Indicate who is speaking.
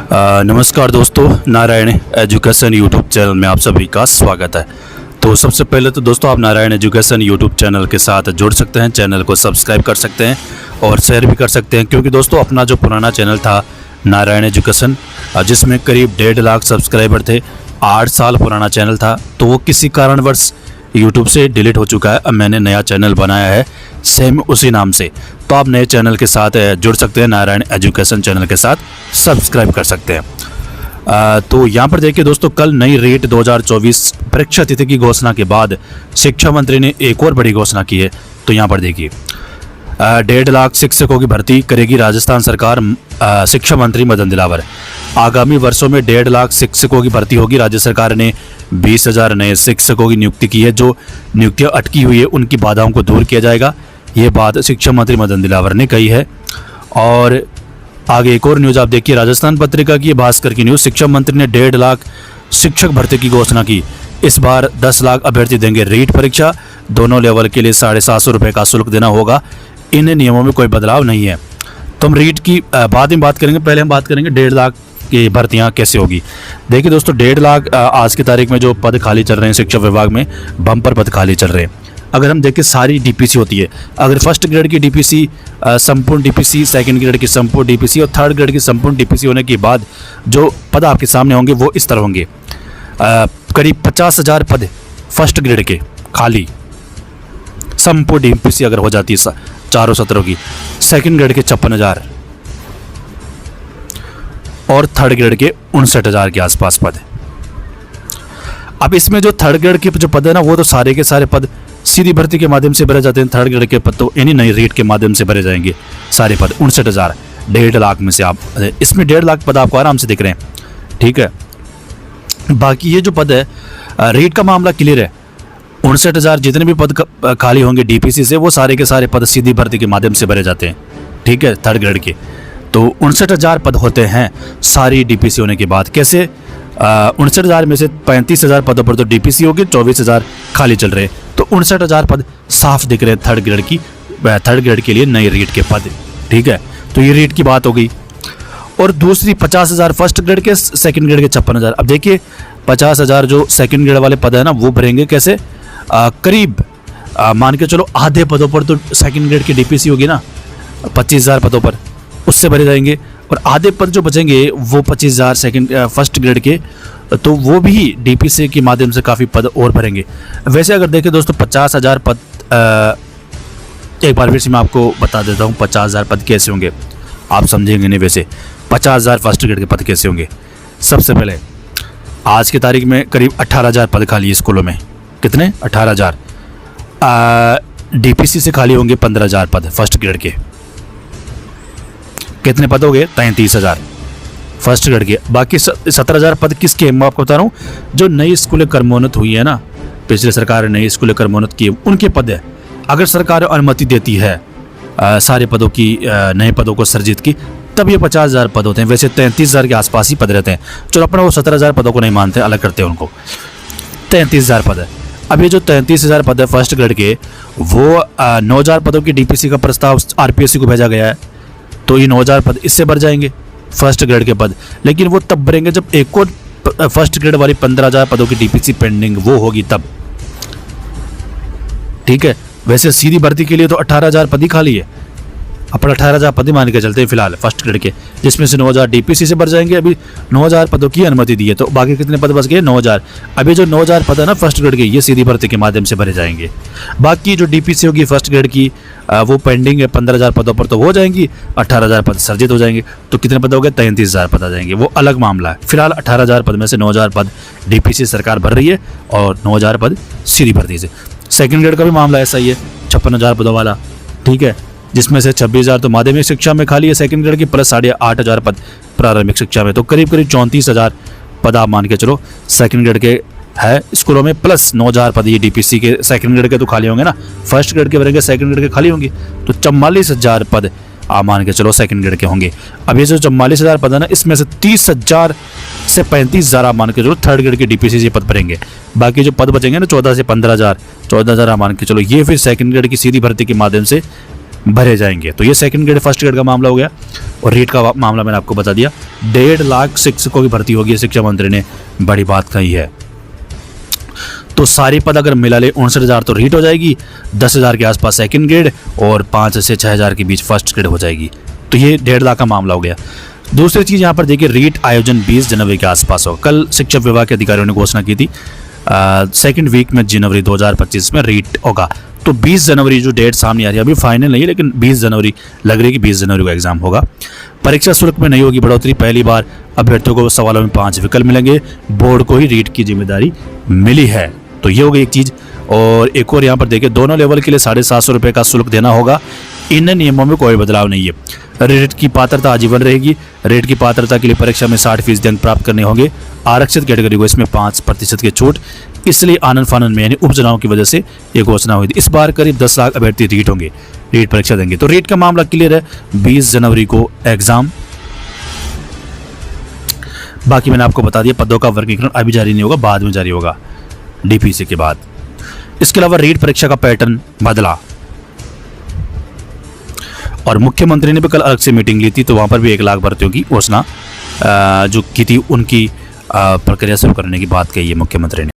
Speaker 1: नमस्कार दोस्तों, Narayan education YouTube channel में आप सभी का स्वागत है। तो सबसे पहले तो दोस्तों आप नारायण एजुकेशन यूट्यूब चैनल के साथ जुड़ सकते हैं, चैनल को सब्सक्राइब कर सकते हैं और शेयर भी कर सकते हैं, क्योंकि दोस्तों अपना जो पुराना चैनल था नारायण एजुकेशन, जिसमें करीब 1.5 लाख सब्सक्राइबर थे, 8 साल पुराना चैनल था, तो वो किसी कारणवश यूट्यूब से डिलीट हो चुका है। अब मैंने नया चैनल बनाया है सेम उसी नाम से, तो आप नए चैनल के साथ जुड़ सकते हैं, नारायण एजुकेशन चैनल के साथ सब्सक्राइब कर सकते हैं। तो यहाँ पर देखिए दोस्तों, कल नई रीट 2024 परीक्षा तिथि की घोषणा के बाद शिक्षा मंत्री ने एक और बड़ी घोषणा की है। तो यहाँ पर देखिए 1.5 लाख शिक्षकों की भर्ती करेगी राजस्थान सरकार। शिक्षा मंत्री मदन दिलावर, आगामी वर्षों में 1.5 लाख शिक्षकों की भर्ती होगी। राज्य सरकार ने 20,000 नए शिक्षकों की नियुक्ति की है। जो नियुक्तियां अटकी हुई है उनकी बाधाओं को दूर किया जाएगा, ये बात शिक्षा मंत्री मदन दिलावर ने कही है। और आगे एक और न्यूज़ आप देखिए, राजस्थान पत्रिका की भास्कर की न्यूज़, शिक्षा मंत्री ने 1.5 लाख शिक्षक भर्ती की घोषणा की। इस बार 10 लाख अभ्यर्थी देंगे रीट परीक्षा, दोनों लेवल के लिए 750 रुपये का शुल्क देना होगा। इन नियमों में कोई बदलाव नहीं है। तो हम रीट की बाद में बात करेंगे, पहले हम बात करेंगे 1.5 लाख की भर्तियां कैसे होगी। देखिए दोस्तों, 1.5 लाख आज की तारीख में जो पद खाली चल रहे हैं शिक्षा विभाग में, बम्पर पद खाली चल रहे हैं। अगर हम देखें सारी डीपीसी होती है, अगर फर्स्ट ग्रेड की डीपीसी, संपूर्ण डीपीसी, सेकंड ग्रेड की संपूर्ण डीपीसी और थर्ड ग्रेड की संपूर्ण डीपीसी होने के बाद जो पद आपके सामने होंगे वो इस तरह होंगे। करीब 50,000 पद फर्स्ट ग्रेड के खाली, संपूर्ण डीपीसी अगर हो जाती है चारों सत्रों की, सेकंड ग्रेड के 56,000 और थर्ड ग्रेड के 59,000 के आसपास पद। अब इसमें जो थर्ड ग्रेड के जो पद है ना, वो तो सारे के सारे पद सीधी भर्ती के माध्यम से भरे जाते हैं। थर्ड ग्रेड के पद तो यानी नई रीट के माध्यम से भरे जाएंगे सारे पद। 59,000 1.5 लाख में से आप इसमें 1.5 लाख पद आपको आराम से दिख रहे हैं, ठीक है। बाकी ये जो पद है, रीट का मामला क्लियर है। 59,000 जितने भी पद खाली होंगे डीपीसी से, वो सारे के सारे पद सीधी भर्ती के माध्यम से भरे जाते हैं, ठीक है, थर्ड ग्रेड के। तो 59,000 पद होते हैं सारी डीपीसी होने के बाद। कैसे 59,000 में से 35,000 पदों पर तो डीपीसी होगी, 24,000 खाली चल रहे हैं, तो 59,000 पद साफ दिख रहे हैं थर्ड ग्रेड के लिए नई रीट के पद, ठीक है। तो ये रीट की बात हो गई। और दूसरी 50,000 फर्स्ट ग्रेड के, सेकंड ग्रेड के 56,000। अब देखिए 50,000 जो सेकंड ग्रेड वाले पद है ना, वो भरेंगे कैसे? करीब मान के चलो आधे पदों पर तो सेकंड ग्रेड की डीपीसी होगी ना, 25,000 पदों पर उससे भरे जाएंगे। और आधे पद जो बचेंगे वो 25,000 सेकंड फर्स्ट ग्रेड के, तो वो भी डीपीसी के माध्यम से काफ़ी पद और भरेंगे। वैसे अगर देखें दोस्तों, 50,000 पद, एक बार फिर से मैं आपको बता देता हूँ 50,000 पद कैसे होंगे, आप समझेंगे नहीं। वैसे 50,000 फर्स्ट ग्रेड के पद कैसे होंगे? सबसे पहले आज की तारीख में करीब 18,000 पद खाली स्कूलों में। कितने? 18,000। डीपीसी से खाली होंगे 15,000 पद फर्स्ट ग्रेड के। कितने पद हो गए? 33,000 फर्स्ट ग्रेड के। बाकी 17,000 पद किसके? मैं आपको बता रहा हूँ, जो नई स्कूलें कर्मोन्नत हुई है ना, पिछले सरकार ने नई स्कूलें कर्मोन्नत की, उनके पद है। अगर सरकार अनुमति देती है सारे पदों की, नए पदों को सृजित की, तब ये 50,000 पद होते हैं। वैसे 33,000 के आसपास ही पद रहते हैं। चलो अपना वो 17,000 पदों को नहीं मानते, अलग करते हैं उनको। 33,000 पद है। अब ये जो 33,000 पद है फर्स्ट ग्रेड के, वो 9,000 पदों की डीपीसी का प्रस्ताव आरपीएससी को भेजा गया है। तो ये 9,000 पद इससे भर जाएंगे फर्स्ट ग्रेड के पद, लेकिन वो तब भरेंगे जब एक और फर्स्ट ग्रेड वाली 15,000 पदों की डीपीसी पेंडिंग वो होगी तब, ठीक है। वैसे सीधी भर्ती के लिए तो 18,000 पद ही खाली है। अपन 18,000 पद ही मान के चलते हैं फिलहाल फर्स्ट ग्रेड के, जिसमें से 9,000 डीपीसी से भर जाएंगे। अभी 9,000 पदों की अनुमति दी है, तो बाकी कितने पद बच गए? 9,000। अभी जो 9,000 पद है ना फर्स्ट ग्रेड के, ये सीधी भर्ती के माध्यम से भरे जाएंगे। बाकी जो डीपीसी होगी फर्स्ट ग्रेड की, वो पेंडिंग है 15,000 पदों पर, तो हो जाएंगी। 18,000 पद सर्जित हो जाएंगे, तो कितने पद हो गए? 33,000 पद आ जाएंगे। वो अलग मामला है। फिलहाल 18,000 पद में से 9,000 पद डीपीसी सरकार भर रही है और 9,000 पद सीधी भर्ती से। सेकंड ग्रेड का भी मामला ऐसा ही है, 56,000 पदों वाला, ठीक है, जिसमें से 26,000 तो माध्यमिक शिक्षा में खाली है सेकंड ग्रेड की, प्लस 8,500 पद प्रारंभिक शिक्षा में। तो करीब 34,000 पद आप मान के चलो सेकंड ग्रेड के है स्कूलों में, प्लस 9,000 पद ये डीपीसी के सेकंड ग्रेड के तो खाली होंगे ना, फर्स्ट ग्रेड के भरेंगे, सेकंड ग्रेड के खाली होंगे, तो 44,000 पद आप मान के चलो सेकंड ग्रेड के होंगे। अब ये जो 44,000 पद है ना, इसमें से 30,000 से 35,000 आप मान के चलो थर्ड ग्रेड के डीपीसी से पद भरेंगे। बाकी जो पद बचेंगे ना 14 से 15,000 आप मान के चलो, ये फिर सेकंड ग्रेड की सीधी भर्ती के माध्यम से भरे जाएंगे। तो ये सेकंड ग्रेड फर्स्ट ग्रेड का मामला हो गया और रीट का मामला मैंने आपको बता दिया। 1.5 लाख शिक्षकों की भर्ती होगी, शिक्षा मंत्री ने बड़ी बात कही है। तो सारे पद अगर मिला ले 59,000 तो रीट हो जाएगी, 10,000 के आसपास सेकंड ग्रेड और 5 से 6,000 के बीच फर्स्ट ग्रेड हो जाएगी। तो ये 1.5 लाख का मामला हो गया। दूसरी चीज़ यहाँ पर देखिए, रीट आयोजन 20 जनवरी के आसपास हो। कल शिक्षा विभाग के अधिकारियों ने घोषणा की थी सेकंड वीक में जनवरी 2025 में रीट होगा। तो 20 जनवरी जो डेट सामने आ रही है, अभी फाइनल नहीं है, लेकिन 20 जनवरी लग रही है कि 20 जनवरी को एग्जाम होगा। परीक्षा शुल्क में नहीं होगी बढ़ोतरी, पहली बार अभ्यर्थियों को सवालों में 5 विकल्प मिलेंगे, बोर्ड को ही रीट की जिम्मेदारी मिली है। तो ये हो गई एक चीज़। और एक और यहाँ पर देखिए, दोनों लेवल के लिए 750 रुपये का शुल्क देना होगा। इन नियमों में कोई बदलाव नहीं है। रेट की पात्रता आजीवन रहेगी। रेट की पात्रता के लिए परीक्षा में 60% अंक प्राप्त करने होंगे। आरक्षित कैटेगरी को इसमें 5% की छूट। इसलिए आनंद फानंद में यानी उपचुनाव की वजह से ये घोषणा हुई थी। इस बार करीब 10 लाख अभ्यर्थी रीट होंगे, रीट परीक्षा देंगे। तो रीट का मामला क्लियर है, 20 जनवरी को एग्जाम। बाकी मैंने आपको बता दिया, पदों का वर्गीकरण अभी जारी नहीं होगा, बाद में जारी होगा डीपीसी के बाद। इसके अलावा रीट परीक्षा का पैटर्न बदला और मुख्यमंत्री ने भी कल अलग से मीटिंग ली थी, तो वहां पर भी 1 लाख भर्तियों की घोषणा जो की थी, उनकी प्रक्रिया शुरू करने की बात कही है मुख्यमंत्री ने।